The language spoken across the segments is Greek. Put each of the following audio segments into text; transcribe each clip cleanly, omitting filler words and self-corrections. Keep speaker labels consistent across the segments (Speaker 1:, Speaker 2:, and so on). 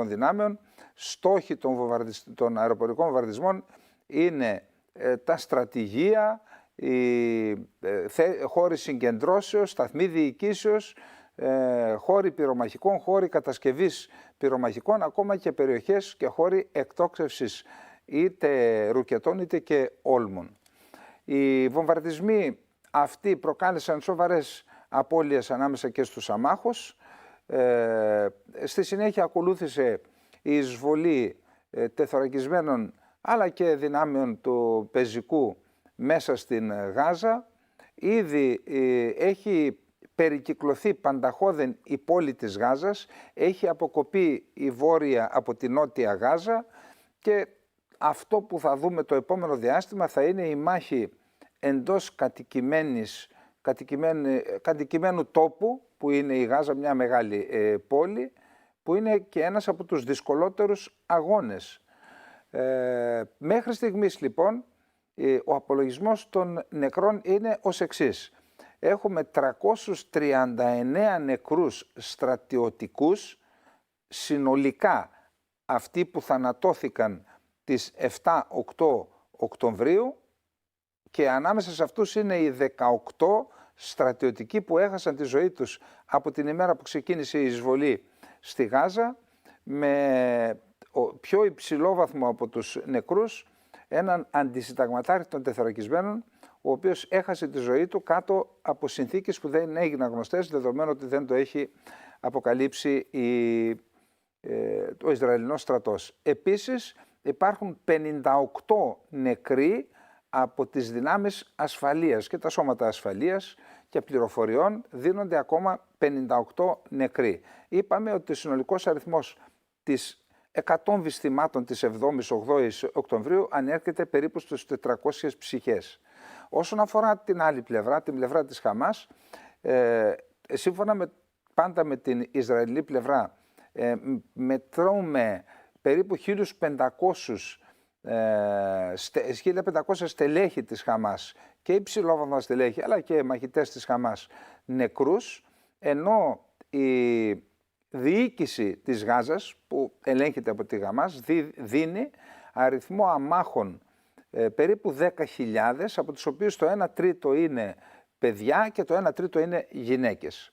Speaker 1: αεροπορικών δυνάμεων. Στόχοι των αεροπορικών βομβαρδισμών είναι τα στρατηγία, οι χώροι συγκεντρώσεως, σταθμοί διοικήσεως, χώροι πυρομαχικών, χώροι κατασκευής πυρομαχικών, ακόμα και περιοχές και χώροι εκτόξευσης είτε ρουκετών είτε και όλμων. Οι βομβαρδισμοί αυτοί προκάλεσαν σοβαρές απώλειες ανάμεσα και στους αμάχους. Στη συνέχεια ακολούθησε η εισβολή τεθωρακισμένων αλλά και δυνάμεων του πεζικού μέσα στην Γάζα. Ήδη έχει περικυκλωθεί πανταχώδεν η πόλη της Γάζας, έχει αποκοπεί η βόρεια από τη νότια Γάζα και αυτό που θα δούμε το επόμενο διάστημα θα είναι η μάχη εντός κατοικημένου τόπου, που είναι η Γάζα, μια μεγάλη πόλη, που είναι και ένας από τους δυσκολότερους αγώνες. Μέχρι στιγμής λοιπόν ο απολογισμός των νεκρών είναι ως εξής. Έχουμε 339 νεκρούς στρατιωτικούς, συνολικά αυτοί που θανατώθηκαν τις 7-8 Οκτωβρίου, και ανάμεσα σε αυτούς είναι οι 18 στρατιωτικοί που έχασαν τη ζωή τους από την ημέρα που ξεκίνησε η εισβολή στη Γάζα, με πιο υψηλό βαθμό από τους νεκρούς έναν αντισυνταγματάρχη των τεθωρακισμένων, ο οποίος έχασε τη ζωή του κάτω από συνθήκες που δεν έγιναν γνωστές, δεδομένου ότι δεν το έχει αποκαλύψει ο Ισραηλινός στρατός. Επίσης υπάρχουν 58 νεκροί από τις δυνάμεις ασφαλείας και τα σώματα ασφαλείας και πληροφοριών, δίνονται ακόμα 58 νεκροί. Είπαμε ότι ο συνολικός αριθμός της εκατόμβης θυμάτων της 7ης-8ης Οκτωβρίου ανέρχεται περίπου στους 400 ψυχές. Όσον αφορά την άλλη πλευρά, την πλευρά της Χαμάς, σύμφωνα πάντα με την Ισραηλινή πλευρά, μετρούμε περίπου 1.500 στελέχη της Χαμάς και υψηλόβαθμα στελέχη, αλλά και μαχητές της Χαμάς νεκρούς, ενώ η διοίκηση της Γάζας, που ελέγχεται από τη Χαμάς, δίνει αριθμό αμάχων περίπου 10.000, από τους οποίους το 1 τρίτο είναι παιδιά και το 1 τρίτο είναι γυναίκες.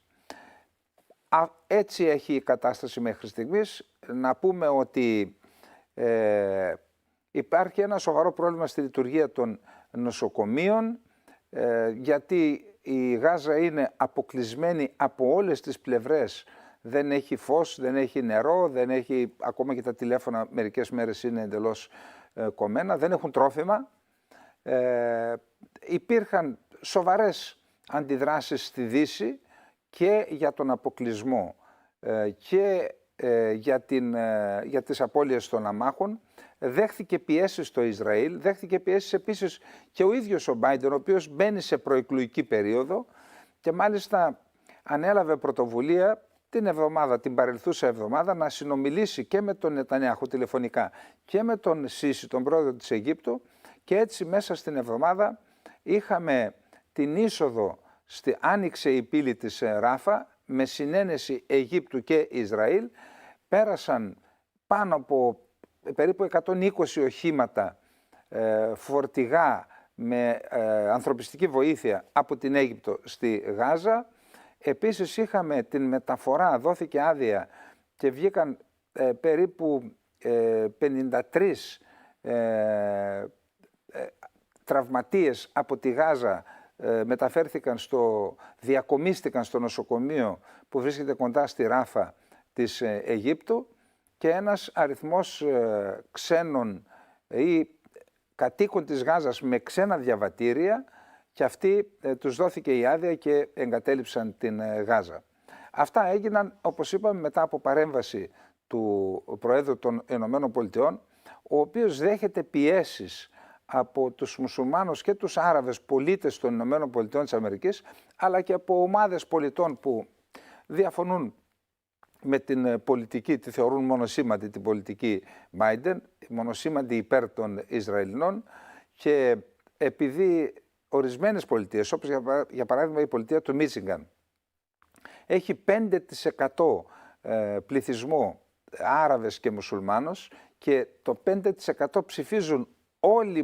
Speaker 1: Έτσι έχει η κατάσταση μέχρι στιγμής. Να πούμε ότι υπάρχει ένα σοβαρό πρόβλημα στη λειτουργία των νοσοκομείων, γιατί η Γάζα είναι αποκλεισμένη από όλες τις πλευρές. Δεν έχει φως, δεν έχει νερό, δεν έχει, ακόμα και τα τηλέφωνα μερικές μέρες είναι εντελώς κομμένα, δεν έχουν τρόφιμα. Υπήρχαν σοβαρές αντιδράσεις στη Δύση και για τον αποκλεισμό και για τις απώλειες των αμάχων. Δέχθηκε πιέσεις στο Ισραήλ, δέχθηκε πιέσεις επίσης και ο ίδιος ο Μπάιντεν, ο οποίος μπαίνει σε προεκλογική περίοδο και μάλιστα ανέλαβε πρωτοβουλία την παρελθούσα εβδομάδα, να συνομιλήσει και με τον Νετανιάχου τηλεφωνικά και με τον Σίση, τον πρόεδρο της Αιγύπτου, και έτσι μέσα στην εβδομάδα είχαμε την είσοδο, άνοιξε η πύλη της Ράφα με συνένεση Αιγύπτου και Ισραήλ. Πέρασαν πάνω από περίπου 120 οχήματα φορτηγά με ανθρωπιστική βοήθεια από την Αίγυπτο στη Γάζα. Επίσης είχαμε την μεταφορά, δόθηκε άδεια και βγήκαν περίπου 53 τραυματίες από τη Γάζα, διακομίστηκαν στο νοσοκομείο που βρίσκεται κοντά στη Ράφα της Αιγύπτου, και ένας αριθμός ξένων ή κατοίκων της Γάζας με ξένα διαβατήρια, και αυτοί τους δόθηκε η άδεια και εγκατέλειψαν την Γάζα. Αυτά έγιναν, όπως είπαμε, μετά από παρέμβαση του Προέδρου των Ηνωμένων Πολιτειών, ο οποίος δέχεται πιέσεις από τους μουσουλμάνους και τους Άραβες πολίτες των Ηνωμένων Πολιτειών της Αμερικής, αλλά και από ομάδες πολιτών που διαφωνούν με την πολιτική, τη θεωρούν μονοσήμαντη την πολιτική Biden, μονοσήμαντη υπέρ των Ισραηλινών, και επειδή ορισμένες πολιτείες, όπως για παράδειγμα η πολιτεία του Μίτσιγκαν, έχει 5% πληθυσμό Άραβες και Μουσουλμάνους, και το 5% ψηφίζουν όλοι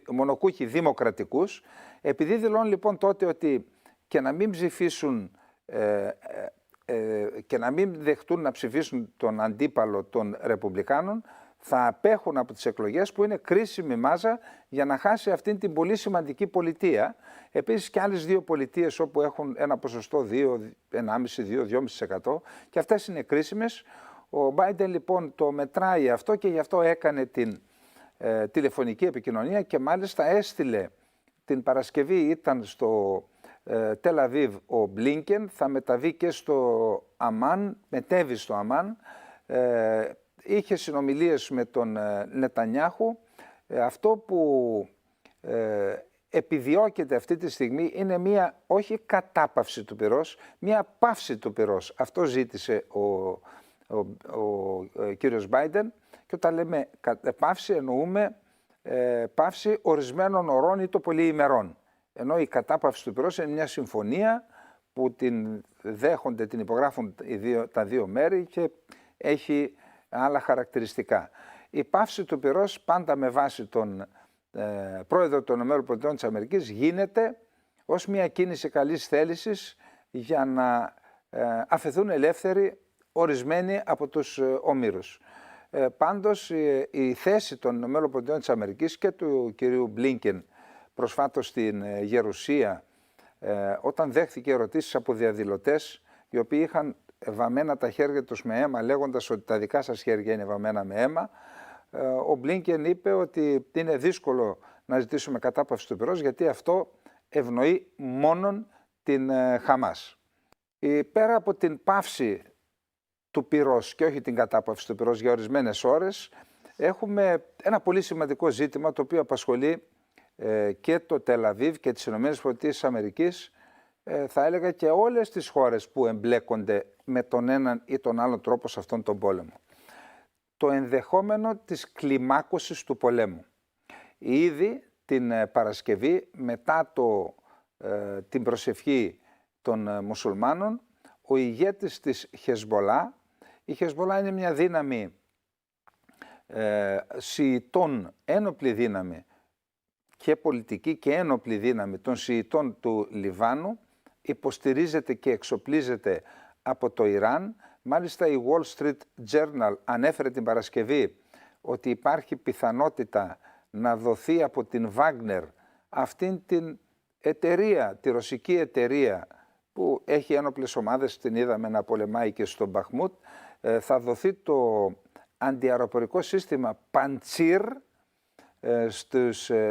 Speaker 1: μονοκούκοι δημοκρατικούς, επειδή δηλώνουν λοιπόν τότε ότι και να μην ψηφίσουν και να μην δεχτούν να ψηφίσουν τον αντίπαλο των Ρεπουμπλικάνων, θα απέχουν από τις εκλογές, που είναι κρίσιμη μάζα για να χάσει αυτήν την πολύ σημαντική πολιτεία. Επίσης και άλλες δύο πολιτείες όπου έχουν ένα ποσοστό 1,5-2,5% και αυτές είναι κρίσιμες. Ο Biden λοιπόν το μετράει αυτό και γι' αυτό έκανε την τηλεφωνική επικοινωνία και μάλιστα έστειλε την Παρασκευή, ήταν στο Τελ Αβίβ ο Μπλίνκεν, θα μεταβεί και στο Αμάν, μετέβη στο Αμάν, είχε συνομιλίες με τον Νετανιάχου. Αυτό που επιδιώκεται αυτή τη στιγμή είναι μία, όχι κατάπαυση του πυρός, μία πάυση του πυρός. Αυτό ζήτησε ο κύριος Biden, και όταν λέμε πάυση εννοούμε πάυση ορισμένων ωρών ή το πολύ ημερών. Ενώ η κατάπαυση του πυρός είναι μια συμφωνία που την δέχονται, την υπογράφουν τα δύο μέρη και έχει άλλα χαρακτηριστικά. Η πάυση του πυρός πάντα με βάση τον πρόεδρο των ΗΠΑ γίνεται ως μια κίνηση καλής θέλησης για να αφαιθούν ελεύθεροι ορισμένοι από τους ομήρους. Πάντως η θέση των ΗΠΑ και του κυρίου Μπλίνκεν προσφάτως στην Γερουσία, όταν δέχθηκε ερωτήσεις από διαδηλωτές οι οποίοι είχαν βαμμένα τα χέρια τους με αίμα, λέγοντας ότι τα δικά σας χέρια είναι βαμμένα με αίμα, ο Μπλίνκεν είπε ότι είναι δύσκολο να ζητήσουμε κατάπαυση του πυρός, γιατί αυτό ευνοεί μόνον την Χαμάς. Πέρα από την πάυση του πυρός και όχι την κατάπαυση του πυρός για ορισμένες ώρες, έχουμε ένα πολύ σημαντικό ζήτημα το οποίο απασχολεί και το Τελ Αβίβ και τις ΗΠΑ, θα έλεγα και όλες τις χώρες που εμπλέκονται με τον έναν ή τον άλλον τρόπο σε αυτόν τον πόλεμο. Το ενδεχόμενο της κλιμάκωσης του πολέμου. Ήδη την Παρασκευή, μετά την προσευχή των μουσουλμάνων, ο ηγέτης της Χεσμπολά, η Χεσμπολά είναι μια δύναμη Σιητών, ένοπλη δύναμη και πολιτική και ένοπλη δύναμη των Σιητών του Λιβάνου, υποστηρίζεται και εξοπλίζεται από το Ιράν. Μάλιστα η Wall Street Journal ανέφερε την Παρασκευή ότι υπάρχει πιθανότητα να δοθεί από την Wagner, αυτήν την εταιρεία, τη ρωσική εταιρεία που έχει ένοπλες ομάδες, την είδαμε να πολεμάει και στο Μπαχμούτ, θα δοθεί το αντιαεροπορικό σύστημα Παντσίρ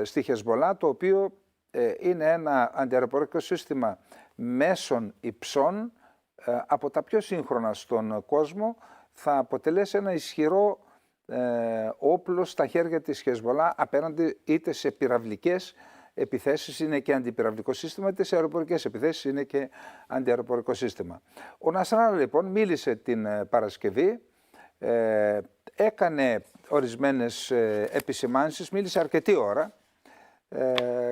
Speaker 1: στη Χεσμπολά, το οποίο είναι ένα αντιαεροπορικό σύστημα μέσων υψών, από τα πιο σύγχρονα στον κόσμο, θα αποτελέσει ένα ισχυρό όπλο στα χέρια της Χεσμπολά απέναντι είτε σε πυραυλικές επιθέσεις, είναι και αντιπυραυλικό σύστημα, είτε σε αεροπορικές επιθέσεις είναι και αντιαεροπορικό σύστημα. Ο Νασράλα λοιπόν μίλησε την Παρασκευή, έκανε ορισμένες επισημάνσεις, μίλησε αρκετή ώρα.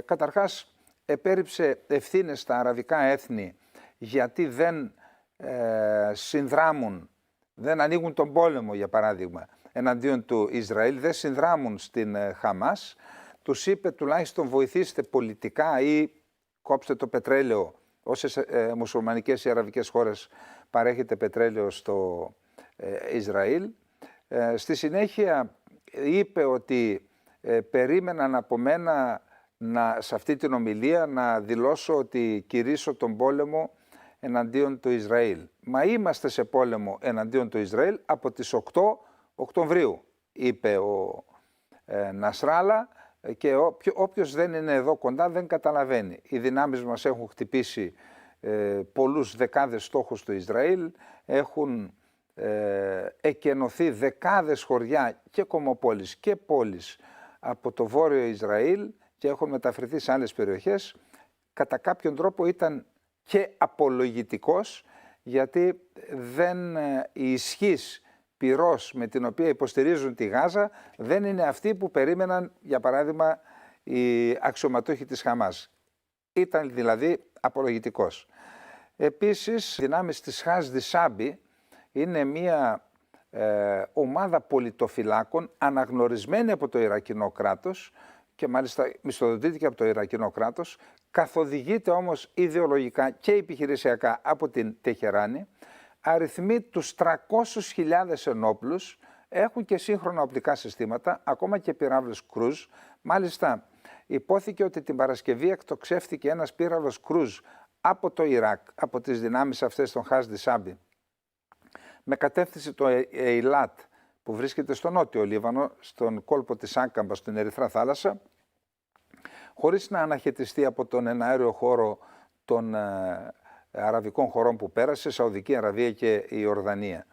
Speaker 1: Καταρχάς επέριψε ευθύνες στα αραβικά έθνη γιατί δεν συνδράμουν, δεν ανοίγουν τον πόλεμο για παράδειγμα εναντίον του Ισραήλ, δεν συνδράμουν στην Χαμάς. Τους είπε τουλάχιστον βοηθήστε πολιτικά ή κόψτε το πετρέλαιο, όσες μουσουλμανικές ή αραβικές χώρες παρέχεται πετρέλαιο στο Ισραήλ. Στη συνέχεια είπε ότι περίμεναν από μένα σε αυτή την ομιλία να δηλώσω ότι κηρύσω τον πόλεμο εναντίον του Ισραήλ. Μα είμαστε σε πόλεμο εναντίον του Ισραήλ από τις 8 Οκτωβρίου, είπε ο Νασράλα, και όποιος δεν είναι εδώ κοντά δεν καταλαβαίνει. Οι δυνάμεις μας έχουν χτυπήσει πολλούς δεκάδες στόχους του Ισραήλ, έχουν εκενωθεί δεκάδες χωριά και κομμοπόλεις και πόλεις από το βόρειο Ισραήλ και έχουν μεταφερθεί σε άλλες περιοχές. Κατά κάποιον τρόπο ήταν και απολογητικός, γιατί η ισχύς πυρός με την οποία υποστηρίζουν τη Γάζα δεν είναι αυτή που περίμεναν, για παράδειγμα, οι αξιωματούχοι της Χαμάς. Ήταν δηλαδή απολογητικός. Επίσης, οι δυνάμεις της Χάσδη Σάμπι είναι μια ομάδα πολιτοφυλάκων αναγνωρισμένη από το Ιρακινό κράτος και μάλιστα μισθοδοτείται και από το Ιρακινό κράτος, καθοδηγείται όμως ιδεολογικά και επιχειρησιακά από την Τεχεράνη, αριθμεί τους 300.000 ενόπλους, έχουν και σύγχρονα οπλικά συστήματα, ακόμα και πυράβλους Κρούζ. Μάλιστα υπόθηκε ότι την Παρασκευή εκτοξεύτηκε ένας πύραυλος Κρούζ από το Ιράκ, από τις δυνάμεις αυτές των Χάσδι Σάμπι, με κατεύθυνση το Ειλάτ, που βρίσκεται στο νότιο Λίβανο, στον κόλπο της Άκαμπα, στην Ερυθρά θάλασσα, χωρίς να αναχαιτιστεί από τον εναέριο χώρο των αραβικών χωρών που πέρασε, Σαουδική Αραβία και η Ιορδανία.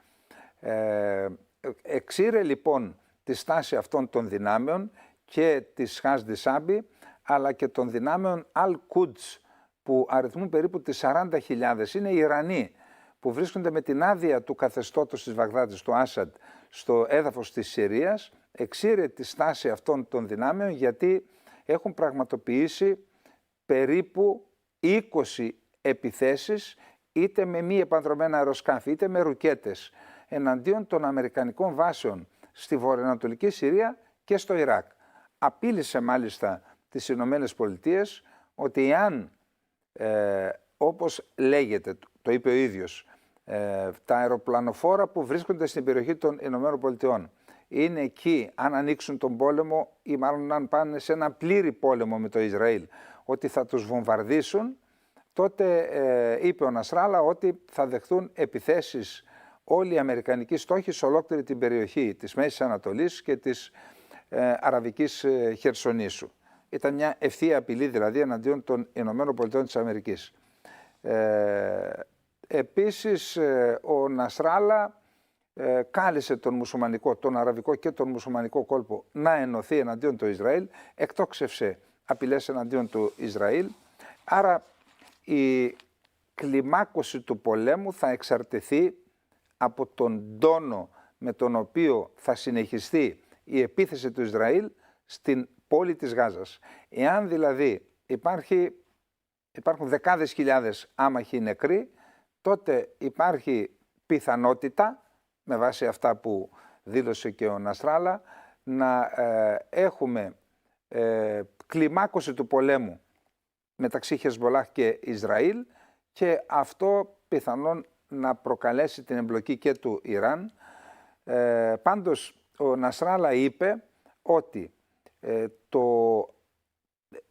Speaker 1: Εξήρε λοιπόν τη στάση αυτών των δυνάμεων και της Χάσδι Σάμπι, αλλά και των δυνάμεων Αλ-Κούντς, που αριθμούν περίπου τις 40.000. Είναι οι Ιρανοί που βρίσκονται με την άδεια του καθεστώτος της Βαγδάτης, του Άσαντ, στο έδαφος της Συρίας. Εξήρε τη στάση αυτών των δυνάμεων γιατί έχουν πραγματοποιήσει περίπου 20 επιθέσεις, είτε με μη επανδρομένα αεροσκάφη είτε με ρουκέτες, εναντίον των αμερικανικών βάσεων στη βορειοανατολική Συρία και στο Ιράκ. Απείλησε μάλιστα τις Ηνωμένες Πολιτείες ότι εάν, όπως λέγεται, το είπε ο ίδιος, τα αεροπλανοφόρα που βρίσκονται στην περιοχή των Ηνωμένων Πολιτειών είναι εκεί, αν ανοίξουν τον πόλεμο ή μάλλον αν πάνε σε ένα πλήρη πόλεμο με το Ισραήλ, ότι θα τους βομβαρδίσουν, τότε είπε ο Νασράλα ότι θα δεχθούν επιθέσεις όλοι οι αμερικανικοί στόχοι σε ολόκληρη την περιοχή της Μέσης Ανατολής και της Αραβικής Χερσονήσου. Ήταν μια ευθεία απειλή δηλαδή εναντίον των Ηνωμένων Πολιτειών της Αμερικής. Επίσης ο Νασράλα κάλεσε τον μουσουλμανικό, τον αραβικό και τον μουσουλμανικό κόλπο να ενωθεί εναντίον του Ισραήλ, εκτόξευσε απειλές εναντίον του Ισραήλ. Άρα η κλιμάκωση του πολέμου θα εξαρτηθεί από τον τόνο με τον οποίο θα συνεχιστεί η επίθεση του Ισραήλ στην πόλη της Γάζας. Εάν δηλαδή υπάρχουν δεκάδες χιλιάδες άμαχοι νεκροί, τότε υπάρχει πιθανότητα, με βάση αυτά που δήλωσε και ο Νασράλα, να έχουμε κλιμάκωση του πολέμου μεταξύ Χεσμολάχ και Ισραήλ και αυτό πιθανόν να προκαλέσει την εμπλοκή και του Ιράν. Πάντως ο Νασράλα είπε ότι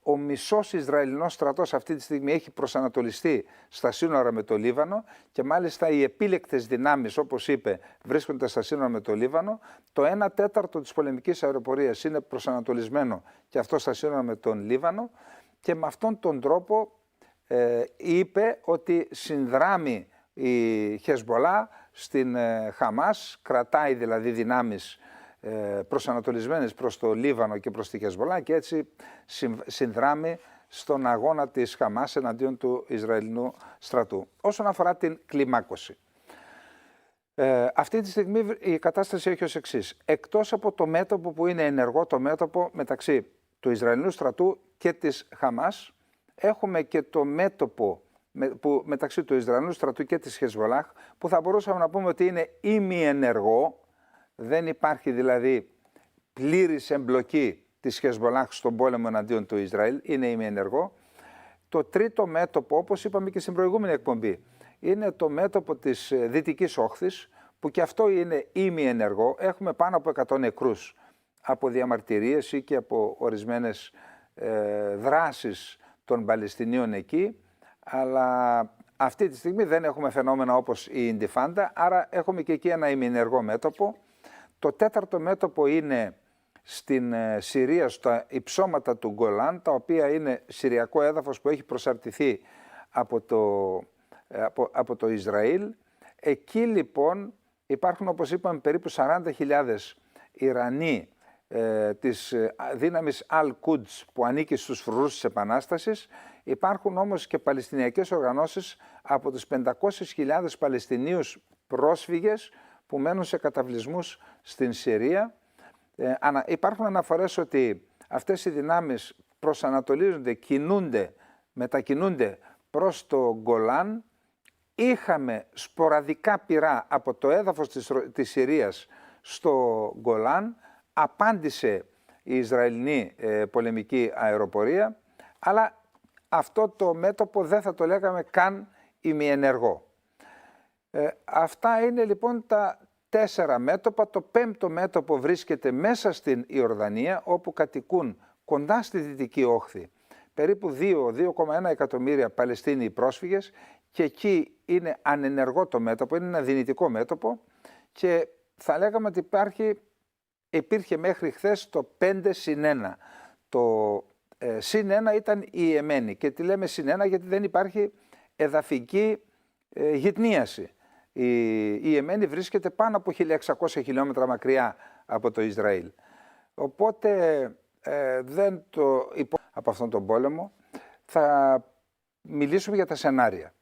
Speaker 1: ο μισός Ισραηλινός στρατός αυτή τη στιγμή έχει προσανατολιστεί στα σύνορα με το Λίβανο και μάλιστα οι επίλεκτες δυνάμεις, όπως είπε, βρίσκονται στα σύνορα με το Λίβανο. Το 1/4 της πολεμικής αεροπορίας είναι προσανατολισμένο και αυτό στα σύνορα με τον Λίβανο και με αυτόν τον τρόπο είπε ότι συνδράμει η Χεσμολάχ στην Χαμάς, κρατάει δηλαδή δυνάμεις προσανατολισμένες προς το Λίβανο και προς τη Χεσμολάχ και έτσι συνδράμει στον αγώνα της Χαμάς εναντίον του Ισραηλινού στρατού. Όσον αφορά την κλιμάκωση, αυτή τη στιγμή η κατάσταση έχει ως εξής. Εκτός από το μέτωπο που είναι ενεργό, το μέτωπο μεταξύ του Ισραηλινού στρατού και της Χαμάς, έχουμε και το μέτωπο μεταξύ του Ισραηλινού στρατού και της Χεσμολάχ, που θα μπορούσαμε να πούμε ότι είναι ημιενεργό. Δεν υπάρχει δηλαδή πλήρης εμπλοκή της Χεσμολάχ στον πόλεμο εναντίον του Ισραήλ, είναι ημιενεργό. Το τρίτο μέτωπο, όπως είπαμε και στην προηγούμενη εκπομπή, είναι το μέτωπο της Δυτικής Όχθης, που και αυτό είναι ημιενεργό. Έχουμε πάνω από 100 νεκρούς από διαμαρτυρίες ή και από ορισμένες δράσεις των Παλαιστινίων εκεί, αλλά αυτή τη στιγμή δεν έχουμε φαινόμενα όπως η Ιντιφάντα, άρα έχουμε και εκεί ένα ημιενεργό μέτωπο. Το τέταρτο μέτωπο είναι στην Συρία, στα υψώματα του Γκολάν, τα οποία είναι συριακό έδαφος που έχει προσαρτηθεί από το Ισραήλ. Εκεί λοιπόν υπάρχουν, όπως είπαμε, περίπου 40.000 Ιρανοί της δύναμης Al-Quds που ανήκει στους φρουρούς της Επανάστασης. Υπάρχουν όμως και παλαιστινιακές οργανώσεις από τους 500.000 Παλαιστινίους πρόσφυγες που μένουν σε καταβλισμούς στην Συρία. Υπάρχουν αναφορές ότι αυτές οι δυνάμεις προσανατολίζονται, μετακινούνται προς το Γκολάν είχαμε σποραδικά πυρά από το έδαφος της Συρίας στο Γκολάν, απάντησε η Ισραηλινή πολεμική αεροπορία, αλλά αυτό το μέτωπο δεν θα το λέγαμε καν ημιενεργό. Αυτά είναι λοιπόν τα 4 μέτωπα. Το 5ο μέτωπο βρίσκεται μέσα στην Ιορδανία, όπου κατοικούν κοντά στη Δυτική Όχθη περίπου 2,1 εκατομμύρια Παλαιστίνοι πρόσφυγες, και εκεί είναι ανενεργό το μέτωπο, είναι ένα δυνητικό μέτωπο, και θα λέγαμε ότι υπήρχε μέχρι χθες το 5+1. Το +1 ήταν η Ιεμένη, και τη λέμε +1 γιατί δεν υπάρχει εδαφική γυτνίαση. Η Ιεμένη βρίσκεται πάνω από 1600 χιλιόμετρα μακριά από το Ισραήλ. Οπότε από αυτόν τον πόλεμο θα μιλήσουμε για τα σενάρια.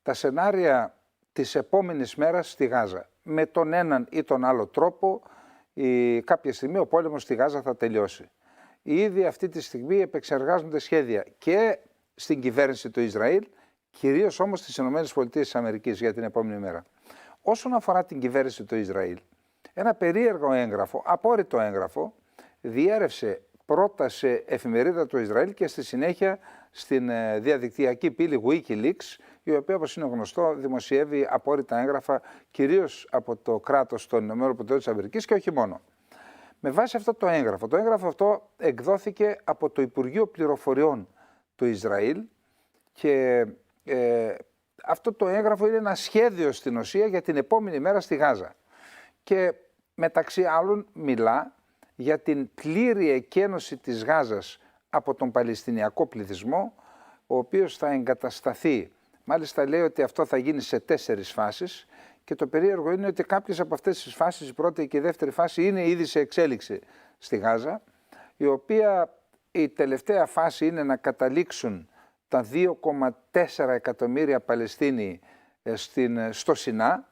Speaker 1: Τα σενάρια της επόμενης μέρας στη Γάζα. Με τον έναν ή τον άλλο τρόπο, κάποια στιγμή ο πόλεμος στη Γάζα θα τελειώσει. Ήδη αυτή τη στιγμή επεξεργάζονται σχέδια και στην κυβέρνηση του Ισραήλ, κυρίως όμως στις ΗΠΑ για την επόμενη μέρα. Όσον αφορά την κυβέρνηση του Ισραήλ, ένα περίεργο έγγραφο, απόρριτο έγγραφο, διέρευσε πρώτα σε εφημερίδα του Ισραήλ και στη συνέχεια στην διαδικτυακή πύλη WikiLeaks, η οποία, όπως είναι γνωστό, δημοσιεύει απόρριτα έγγραφα κυρίως από το κράτος των ΗΠΑ και όχι μόνο. Με βάση αυτό το έγγραφο αυτό εκδόθηκε από το Υπουργείο Πληροφοριών του Ισραήλ, και αυτό το έγγραφο είναι ένα σχέδιο στην ουσία για την επόμενη μέρα στη Γάζα. Και μεταξύ άλλων μιλά για την πλήρη εκένωση της Γάζας από τον Παλαιστινιακό πληθυσμό, ο οποίος θα εγκατασταθεί. Μάλιστα λέει ότι αυτό θα γίνει σε 4 φάσεις, και το περίεργο είναι ότι κάποιες από αυτές τις φάσεις, η πρώτη και η δεύτερη φάση, είναι ήδη σε εξέλιξη στη Γάζα, η τελευταία φάση είναι να καταλήξουν τα 2,4 εκατομμύρια Παλαιστίνοι στο Σινά,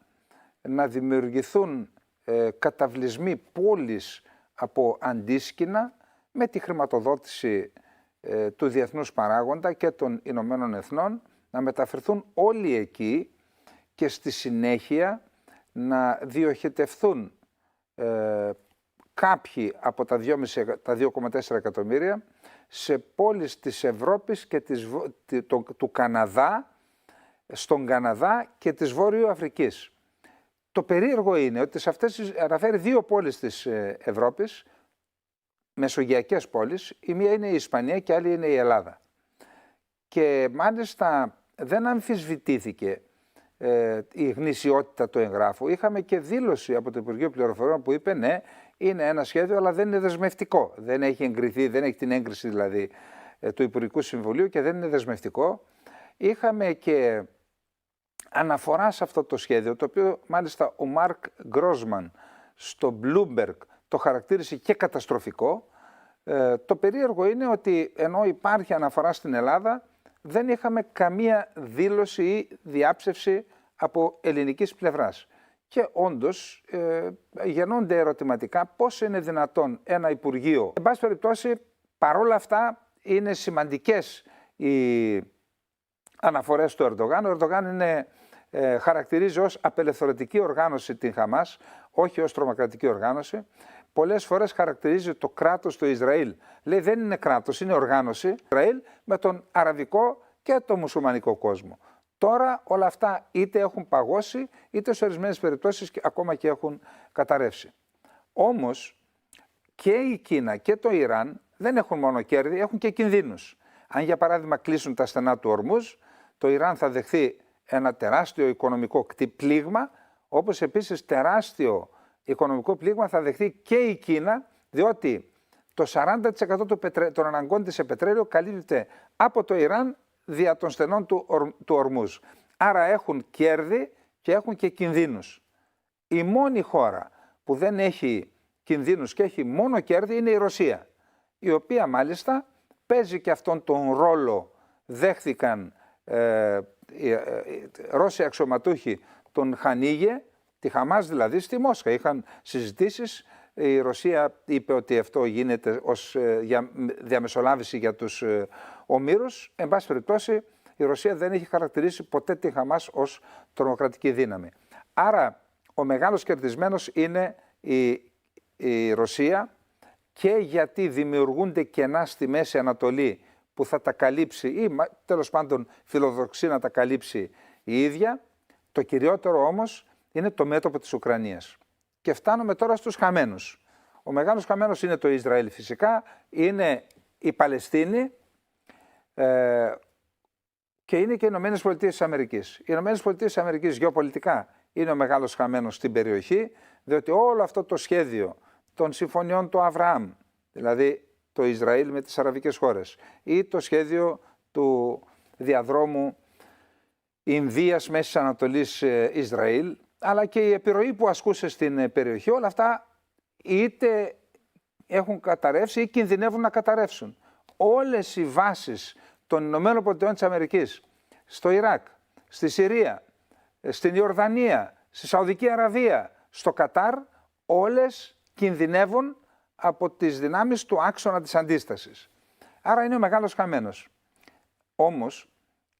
Speaker 1: να δημιουργηθούν καταβλισμοί πόλεις από αντίσκηνα με τη χρηματοδότηση του διεθνούς παράγοντα και των Ηνωμένων Εθνών, να μεταφερθούν όλοι εκεί και στη συνέχεια να διοχετευθούν κάποιοι από τα 2,4 εκατομμύρια σε πόλεις της Ευρώπης και του Καναδά, στον Καναδά και της Βόρειο Αφρικής. Το περίεργο είναι ότι σε αυτές αναφέρει 2 πόλεις της Ευρώπης, μεσογειακές πόλεις, η μία είναι η Ισπανία και η άλλη είναι η Ελλάδα. Και μάλιστα δεν αμφισβητήθηκε η γνησιότητα του εγγράφου. Είχαμε και δήλωση από το Υπουργείο Πληροφοριών που είπε ναι, είναι ένα σχέδιο αλλά δεν είναι δεσμευτικό. Δεν έχει εγκριθεί, δεν έχει την έγκριση δηλαδή του Υπουργικού Συμβουλίου και δεν είναι δεσμευτικό. Είχαμε και αναφορά σε αυτό το σχέδιο, το οποίο μάλιστα ο Μάρκ Γκρόσμαν στο Bloomberg το χαρακτήρισε και καταστροφικό. Το περίεργο είναι ότι ενώ υπάρχει αναφορά στην Ελλάδα, δεν είχαμε καμία δήλωση ή διάψευση από ελληνικής πλευράς. Και όντως γεννώνται ερωτηματικά πώς είναι δυνατόν ένα Υπουργείο. Εν πάση περιπτώσει, παρόλα αυτά είναι σημαντικές οι αναφορές του Ερντογάν. Ο Ερντογάν χαρακτηρίζει ως απελευθερωτική οργάνωση την Χαμάς, όχι ως τρομοκρατική οργάνωση. Πολλές φορές χαρακτηρίζει το κράτος του Ισραήλ. Λέει δεν είναι κράτος, είναι οργάνωση Ισραήλ με τον αραβικό και τον μουσουλμανικό κόσμο. Τώρα όλα αυτά είτε έχουν παγώσει, είτε σε ορισμένες περιπτώσεις ακόμα και έχουν καταρρεύσει. Όμως και η Κίνα και το Ιράν δεν έχουν μόνο κέρδη, έχουν και κινδύνους. Αν για παράδειγμα κλείσουν τα στενά του Ορμούζ, το Ιράν θα δεχθεί ένα τεράστιο οικονομικό πλήγμα, όπως επίσης τεράστιο οικονομικό πλήγμα θα δεχθεί και η Κίνα, διότι το 40% των αναγκών της σε πετρέλαιο καλύπτεται από το Ιράν δια των στενών του Ορμούζ. Άρα έχουν κέρδη και έχουν και κινδύνους. Η μόνη χώρα που δεν έχει κινδύνους και έχει μόνο κέρδη είναι η Ρωσία, η οποία μάλιστα παίζει και αυτόν τον ρόλο. Δέχθηκαν Ρώσοι αξιωματούχοι τον Χανίγε, τη Χαμάς δηλαδή, στη Μόσχα. Είχαν συζητήσεις, η Ρωσία είπε ότι αυτό γίνεται ως διαμεσολάβηση για τους ομήρους. Εν πάση περιπτώσει η Ρωσία δεν έχει χαρακτηρίσει ποτέ τη Χαμάς ως τρομοκρατική δύναμη. Άρα ο μεγάλος κερδισμένος είναι η Ρωσία, και γιατί δημιουργούνται κενά στη Μέση Ανατολή που θα τα καλύψει ή τέλος πάντων φιλοδοξεί να τα καλύψει η ίδια. Το κυριότερο όμως είναι το μέτωπο της Ουκρανίας. Και φτάνουμε τώρα στους χαμένους. Ο μεγάλος χαμένος είναι το Ισραήλ φυσικά, είναι η Παλαιστίνη και είναι και οι Ηνωμένες Πολιτείες της Αμερικής. Οι Ηνωμένες Πολιτείες της Αμερικής γεωπολιτικά είναι ο μεγάλος χαμένος στην περιοχή, διότι όλο αυτό το σχέδιο των συμφωνιών του Αβραάμ, δηλαδή το Ισραήλ με τις αραβικές χώρες, ή το σχέδιο του διαδρόμου Ινδίας Μέσης Ανατολής Ισραήλ, αλλά και η επιρροή που ασκούσε στην περιοχή, όλα αυτά είτε έχουν καταρρεύσει ή κινδυνεύουν να καταρρεύσουν. Όλες οι βάσεις των Ηνωμένων Πολιτειών της Αμερικής στο Ιράκ, στη Συρία, στην Ιορδανία, στη Σαουδική Αραβία, στο Κατάρ, όλες κινδυνεύουν από τις δυνάμεις του άξονα της αντίστασης. Άρα είναι ο μεγάλος χαμένος. Όμως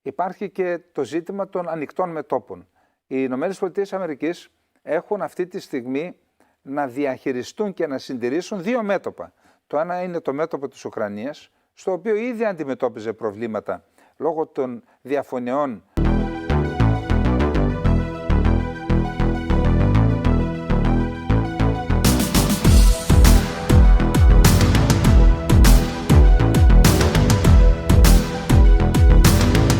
Speaker 1: υπάρχει και το ζήτημα των ανοιχτών μετώπων. Οι Ηνωμένες Πολιτείες Αμερικής έχουν αυτή τη στιγμή να διαχειριστούν και να συντηρήσουν δύο μέτωπα. Το ένα είναι το μέτωπο της Ουκρανίας, στο οποίο ήδη αντιμετώπιζε προβλήματα λόγω των διαφωνιών